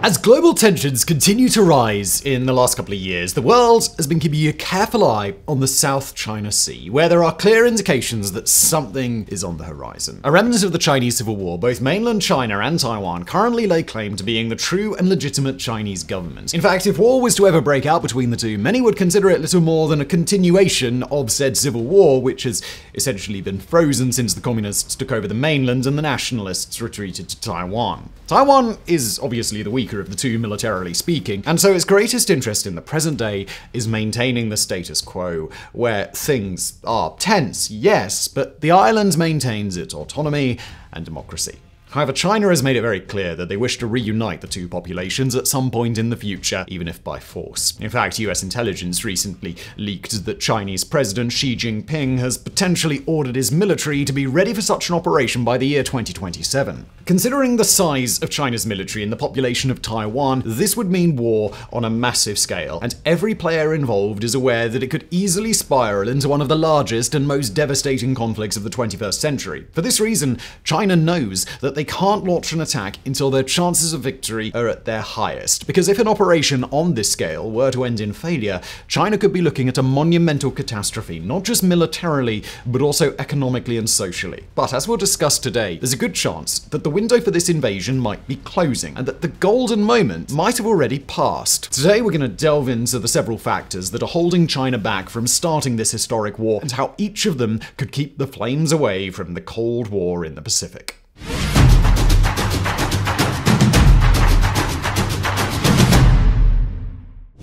As global tensions continue to rise in the last couple of years, the world has been keeping a careful eye on the South China Sea, where there are clear indications that something is on the horizon. A remnant of the Chinese Civil War, both mainland China and Taiwan currently lay claim to being the true and legitimate Chinese government. In fact, if war was to ever break out between the two, many would consider it little more than a continuation of said civil war, which has essentially been frozen since the communists took over the mainland and the nationalists retreated to Taiwan. Taiwan is obviously the weaker of the two militarily speaking, and so its greatest interest in the present day is maintaining the status quo, where things are tense, yes, but the island maintains its autonomy and democracy. However, China has made it very clear that they wish to reunite the two populations at some point in the future, even if by force. In fact, US intelligence recently leaked that Chinese President Xi Jinping has potentially ordered his military to be ready for such an operation by the year 2027. Considering the size of China's military and the population of Taiwan, this would mean war on a massive scale, and every player involved is aware that it could easily spiral into one of the largest and most devastating conflicts of the 21st century. For this reason, China knows that they can't launch an attack until their chances of victory are at their highest, because if an operation on this scale were to end in failure, China could be looking at a monumental catastrophe, not just militarily, but also economically and socially. But as we'll discuss today, there's a good chance that the window for this invasion might be closing, and that the golden moment might have already passed. Today we're going to delve into the several factors that are holding China back from starting this historic war, and how each of them could keep the flames away from the Cold War in the Pacific.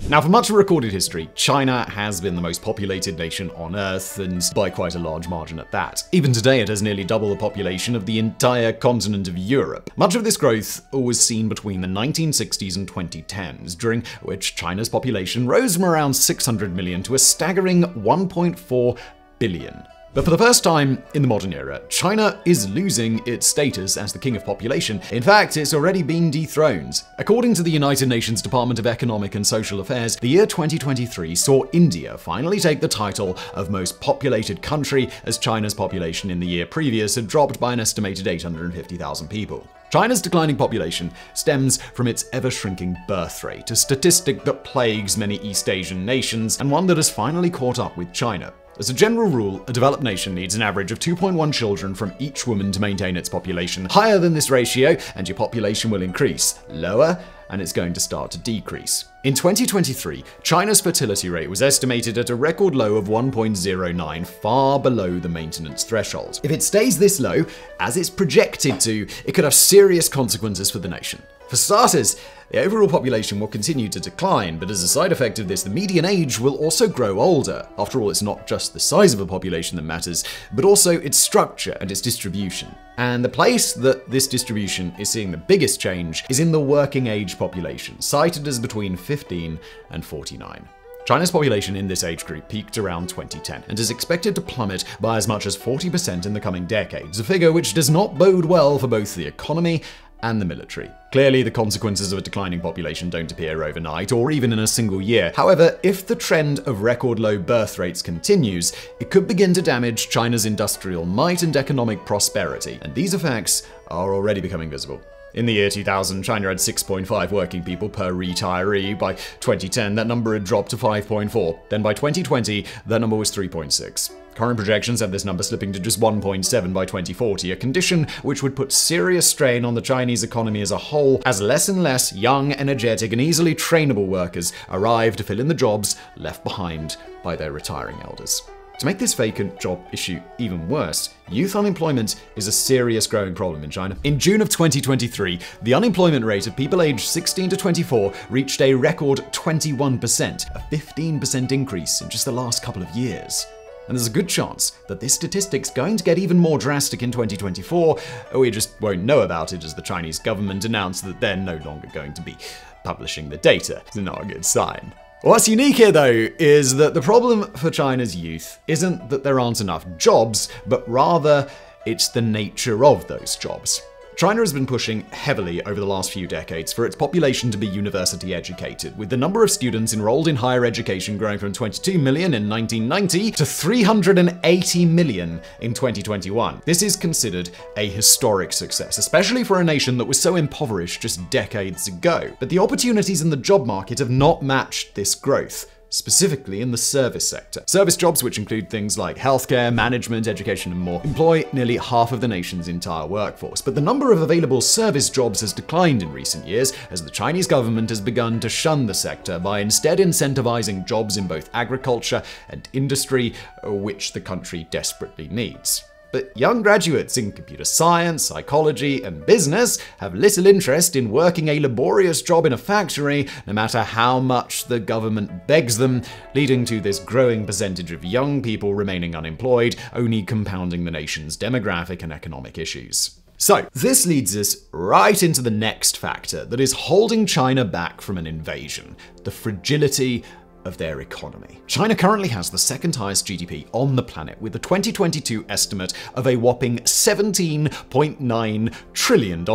Now, for much of recorded history, China has been the most populated nation on Earth, and by quite a large margin at that. Even today, it has nearly double the population of the entire continent of Europe. Much of this growth was seen between the 1960s and 2010s, during which China's population rose from around 600 million to a staggering 1.4 billion. But for the first time in the modern era, China is losing its status as the king of population. In fact, it's already been dethroned. According to the United Nations Department of Economic and Social Affairs, the year 2023 saw India finally take the title of most populated country, as China's population in the year previous had dropped by an estimated 850,000 people. China's declining population stems from its ever-shrinking birth rate, a statistic that plagues many East Asian nations, and one that has finally caught up with China. As a general rule, a developed nation needs an average of 2.1 children from each woman to maintain its population. Higher than this ratio, and your population will increase. Lower, and it's going to start to decrease. In 2023, China's fertility rate was estimated at a record low of 1.09, far below the maintenance threshold. If it stays this low, as it's projected to, it could have serious consequences for the nation. For starters, the overall population will continue to decline, but as a side effect of this, the median age will also grow older. After all, it's not just the size of a population that matters, but also its structure and its distribution. And the place that this distribution is seeing the biggest change is in the working age population, cited as between 15 and 49. China's population in this age group peaked around 2010 and is expected to plummet by as much as 40% in the coming decades, a figure which does not bode well for both the economy and the military. Clearly, the consequences of a declining population don't appear overnight or even in a single year. However, if the trend of record low birth rates continues, it could begin to damage China's industrial might and economic prosperity, and these effects are already becoming visible. In the year 2000, China had 6.5 working people per retiree. By 2010, that number had dropped to 5.4. Then by 2020, that number was 3.6. Current projections have this number slipping to just 1.7 by 2040, a condition which would put serious strain on the Chinese economy as a whole, as less and less young, energetic, and easily trainable workers arrive to fill in the jobs left behind by their retiring elders. To make this vacant job issue even worse, youth unemployment is a serious growing problem in China. In June of 2023, the unemployment rate of people aged 16 to 24 reached a record 21%, a 15% increase in just the last couple of years. And there's a good chance that this statistic's going to get even more drastic in 2024, or we just won't know about it as the Chinese government announced that they're no longer going to be publishing the data. It's not a good sign. What's unique here, though, is that the problem for China's youth isn't that there aren't enough jobs, but rather it's the nature of those jobs. China has been pushing heavily over the last few decades for its population to be university educated, with the number of students enrolled in higher education growing from 22 million in 1990 to 380 million in 2021. This is considered a historic success, especially for a nation that was so impoverished just decades ago. But the opportunities in the job market have not matched this growth, specifically in the service sector. Service jobs, which include things like healthcare, management, education, and more, employ nearly half of the nation's entire workforce. But the number of available service jobs has declined in recent years as the Chinese government has begun to shun the sector by instead incentivizing jobs in both agriculture and industry, which the country desperately needs. But young graduates in computer science, psychology, and business have little interest in working a laborious job in a factory, no matter how much the government begs them, leading to this growing percentage of young people remaining unemployed, only compounding the nation's demographic and economic issues. So, this leads us right into the next factor that is holding China back from an invasion: the fragility of their economy. China currently has the second highest GDP on the planet, with a 2022 estimate of a whopping $17.9 trillion,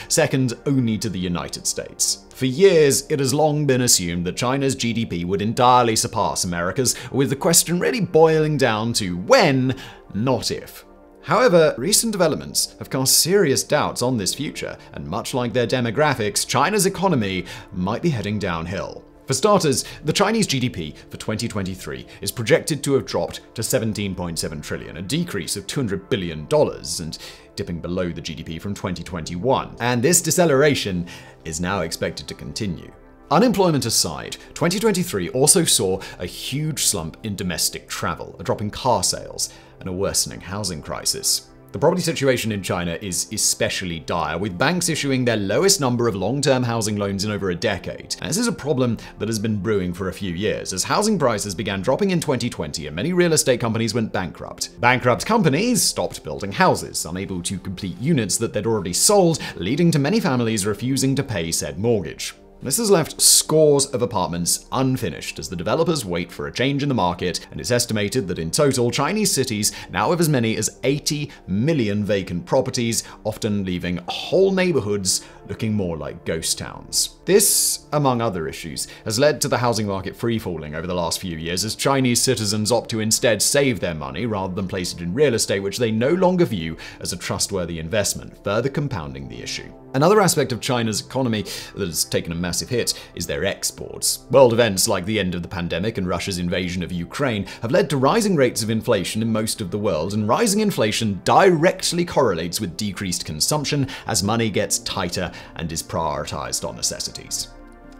second only to the United States. For years, it has long been assumed that China's GDP would entirely surpass America's, with the question really boiling down to when, not if. However, recent developments have cast serious doubts on this future, and much like their demographics, China's economy might be heading downhill. For starters, the Chinese GDP for 2023 is projected to have dropped to 17.7 trillion, a decrease of $200 billion, and dipping below the GDP from 2021. And this deceleration is now expected to continue. Unemployment aside, 2023 also saw a huge slump in domestic travel, a drop in car sales, and a worsening housing crisis. The property situation in China is especially dire, with banks issuing their lowest number of long-term housing loans in over a decade. And this is a problem that has been brewing for a few years, as housing prices began dropping in 2020 and many real estate companies went bankrupt. Bankrupt companies stopped building houses, unable to complete units that they'd already sold, leading to many families refusing to pay said mortgage. This has left scores of apartments unfinished as the developers wait for a change in the market, and it's estimated that in total, Chinese cities now have as many as 80 million vacant properties, often leaving whole neighborhoods looking more like ghost towns. This, among other issues, has led to the housing market free-falling over the last few years as Chinese citizens opt to instead save their money rather than place it in real estate, which they no longer view as a trustworthy investment, further compounding the issue. Another aspect of China's economy that has taken a massive hit is their exports. World events like the end of the pandemic and Russia's invasion of Ukraine have led to rising rates of inflation in most of the world, and rising inflation directly correlates with decreased consumption as money gets tighter and is prioritized on necessities.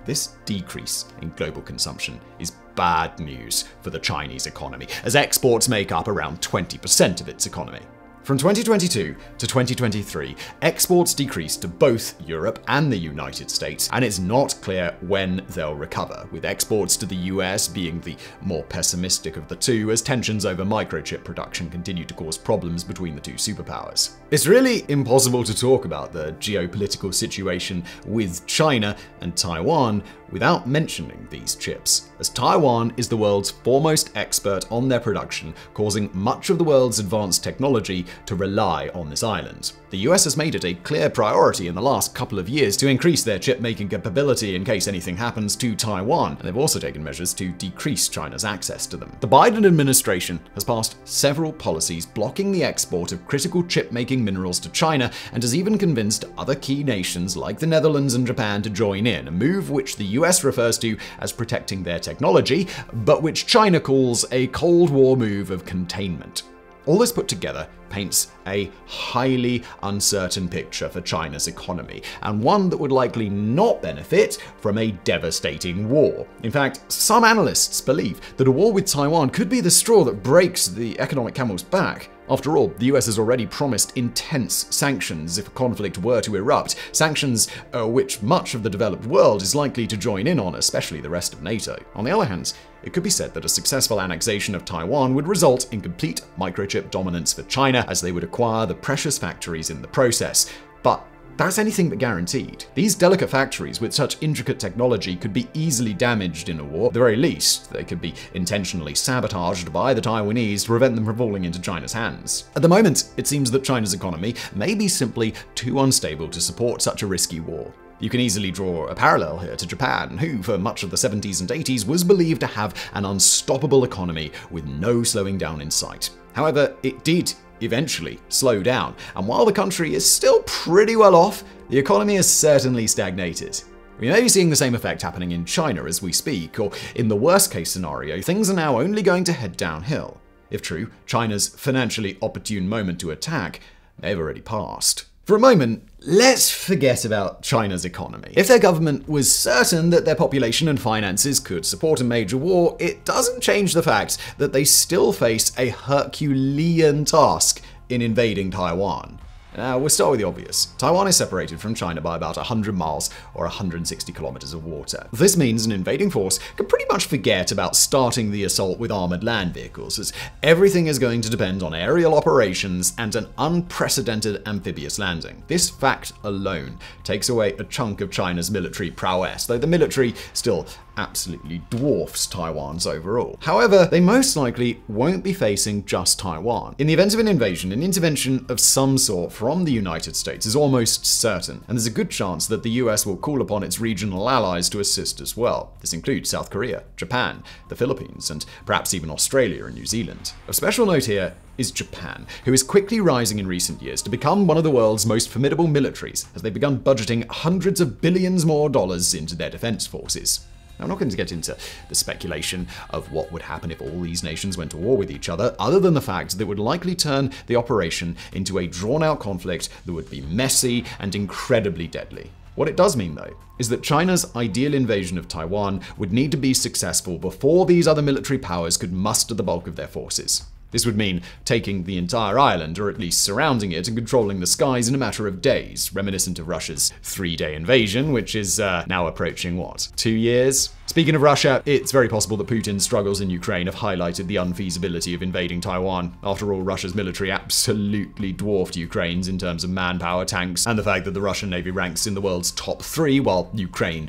This decrease in global consumption is bad news for the Chinese economy, as exports make up around 20% of its economy. From 2022 to 2023, exports decreased to both Europe and the United States, and it's not clear when they'll recover, with exports to the US being the more pessimistic of the two, as tensions over microchip production continue to cause problems between the two superpowers. It's really impossible to talk about the geopolitical situation with China and Taiwan without mentioning these chips, as Taiwan is the world's foremost expert on their production, causing much of the world's advanced technology to rely on this island. The US has made it a clear priority in the last couple of years to increase their chip-making capability in case anything happens to Taiwan, and they've also taken measures to decrease China's access to them. The Biden administration has passed several policies blocking the export of critical chip-making minerals to China, and has even convinced other key nations like the Netherlands and Japan to join in, a move which the US refers to as protecting their technology, but which China calls a Cold War move of containment. All this put together paints a highly uncertain picture for China's economy, and one that would likely not benefit from a devastating war. In fact, some analysts believe that a war with Taiwan could be the straw that breaks the economic camel's back. After all, the US has already promised intense sanctions if a conflict were to erupt, sanctions which much of the developed world is likely to join in on, especially the rest of NATO. On the other hand, it could be said that a successful annexation of Taiwan would result in complete microchip dominance for China, as they would acquire the precious factories in the process. But that's anything but guaranteed. These delicate factories with such intricate technology could be easily damaged in a war. At the very least, they could be intentionally sabotaged by the Taiwanese to prevent them from falling into China's hands. At the moment, it seems that China's economy may be simply too unstable to support such a risky war. You can easily draw a parallel here to Japan, who for much of the 70s and 80s was believed to have an unstoppable economy with no slowing down in sight. However, it did eventually slow down, and while the country is still pretty well off, the economy has certainly stagnated. We may be seeing the same effect happening in China as we speak, or in the worst case scenario, things are now only going to head downhill. If true, China's financially opportune moment to attack may have already passed. For a moment, let's forget about China's economy. If their government was certain that their population and finances could support a major war, it doesn't change the fact that they still face a Herculean task in invading Taiwan. Now, we'll start with the obvious. Taiwan is separated from China by about 100 miles or 160 kilometers of water. This means an invading force can pretty much forget about starting the assault with armored land vehicles, as everything is going to depend on aerial operations and an unprecedented amphibious landing. This fact alone takes away a chunk of China's military prowess, though the military still absolutely dwarfs Taiwan's overall. However, they most likely won't be facing just Taiwan. In the event of an invasion, an intervention of some sort from the United States is almost certain, and there's a good chance that the US will call upon its regional allies to assist as well. This includes South Korea, Japan, the Philippines, and perhaps even Australia and New Zealand. Of special note here is Japan, who is quickly rising in recent years to become one of the world's most formidable militaries, as they've begun budgeting hundreds of billions more dollars into their defense forces. I'm not going to get into the speculation of what would happen if all these nations went to war with each other, other than the fact that it would likely turn the operation into a drawn-out conflict that would be messy and incredibly deadly. What it does mean, though, is that China's ideal invasion of Taiwan would need to be successful before these other military powers could muster the bulk of their forces. This would mean taking the entire island, or at least surrounding it, and controlling the skies in a matter of days, reminiscent of Russia's 3-day invasion, which is now approaching, 2 years? Speaking of Russia, it's very possible that Putin's struggles in Ukraine have highlighted the unfeasibility of invading Taiwan. After all, Russia's military absolutely dwarfed Ukraine's in terms of manpower, tanks, and the fact that the Russian Navy ranks in the world's top 3, while Ukraine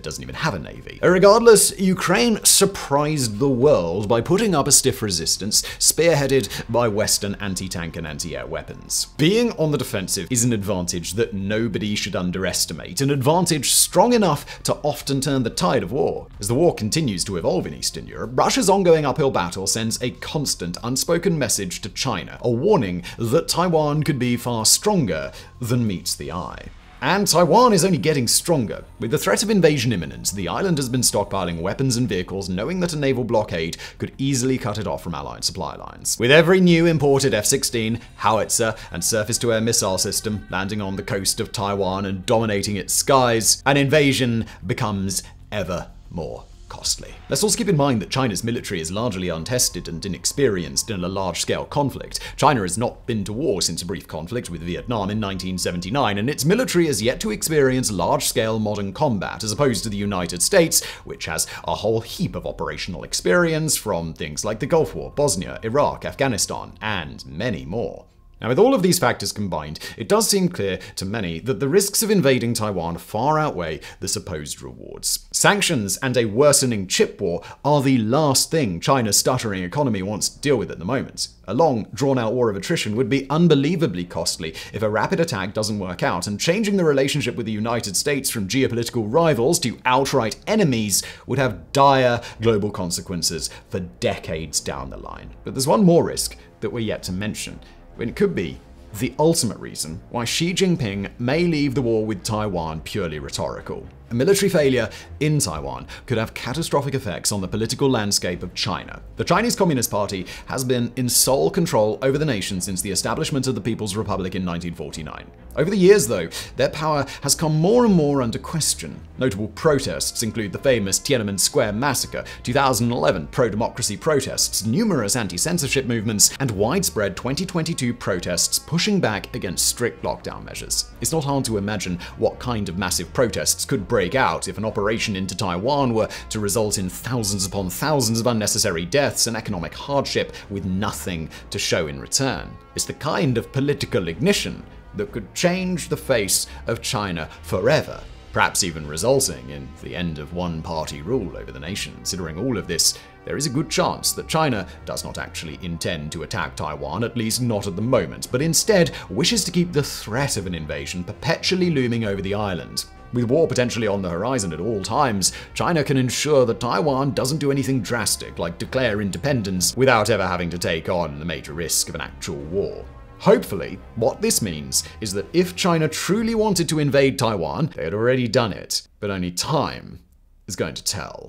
doesn't even have a navy. Regardless, Ukraine surprised the world by putting up a stiff resistance, spearheaded by Western anti-tank and anti-air weapons. Being on the defensive is an advantage that nobody should underestimate, an advantage strong enough to often turn the tide of war. As the war continues to evolve in Eastern Europe, Russia's ongoing uphill battle sends a constant, unspoken message to China, a warning that Taiwan could be far stronger than meets the eye. And Taiwan is only getting stronger. With the threat of invasion imminent, the island has been stockpiling weapons and vehicles, knowing that a naval blockade could easily cut it off from Allied supply lines. With every new imported F-16, howitzer, and surface-to-air missile system landing on the coast of Taiwan and dominating its skies, an invasion becomes ever more costly. Let's also keep in mind that China's military is largely untested and inexperienced in a large-scale conflict. China has not been to war since a brief conflict with Vietnam in 1979, and its military has yet to experience large-scale modern combat, as opposed to the United States, which has a whole heap of operational experience from things like the Gulf War, Bosnia, Iraq, Afghanistan, and many more. Now, with all of these factors combined, it does seem clear to many that the risks of invading Taiwan far outweigh the supposed rewards. Sanctions and a worsening chip war are the last thing China's stuttering economy wants to deal with at the moment. A long, drawn-out war of attrition would be unbelievably costly if a rapid attack doesn't work out, and changing the relationship with the United States from geopolitical rivals to outright enemies would have dire global consequences for decades down the line. But there's one more risk that we're yet to mention. When it could be the ultimate reason why Xi Jinping may leave the war with Taiwan purely rhetorical. A military failure in Taiwan could have catastrophic effects on the political landscape of China. The Chinese Communist Party has been in sole control over the nation since the establishment of the People's Republic in 1949. Over the years, though, their power has come more and more under question. Notable protests include the famous Tiananmen Square massacre, 2011 pro-democracy protests, numerous anti-censorship movements, and widespread 2022 protests pushing back against strict lockdown measures. It's not hard to imagine what kind of massive protests could break out if an operation into Taiwan were to result in thousands upon thousands of unnecessary deaths and economic hardship with nothing to show in return. It's the kind of political ignition that could change the face of China forever, perhaps even resulting in the end of one-party rule over the nation. Considering all of this, there is a good chance that China does not actually intend to attack Taiwan, at least not at the moment, but instead wishes to keep the threat of an invasion perpetually looming over the island. With war potentially on the horizon at all times, China can ensure that Taiwan doesn't do anything drastic like declare independence without ever having to take on the major risk of an actual war. Hopefully, what this means is that if China truly wanted to invade Taiwan, they had already done it, but only time is going to tell.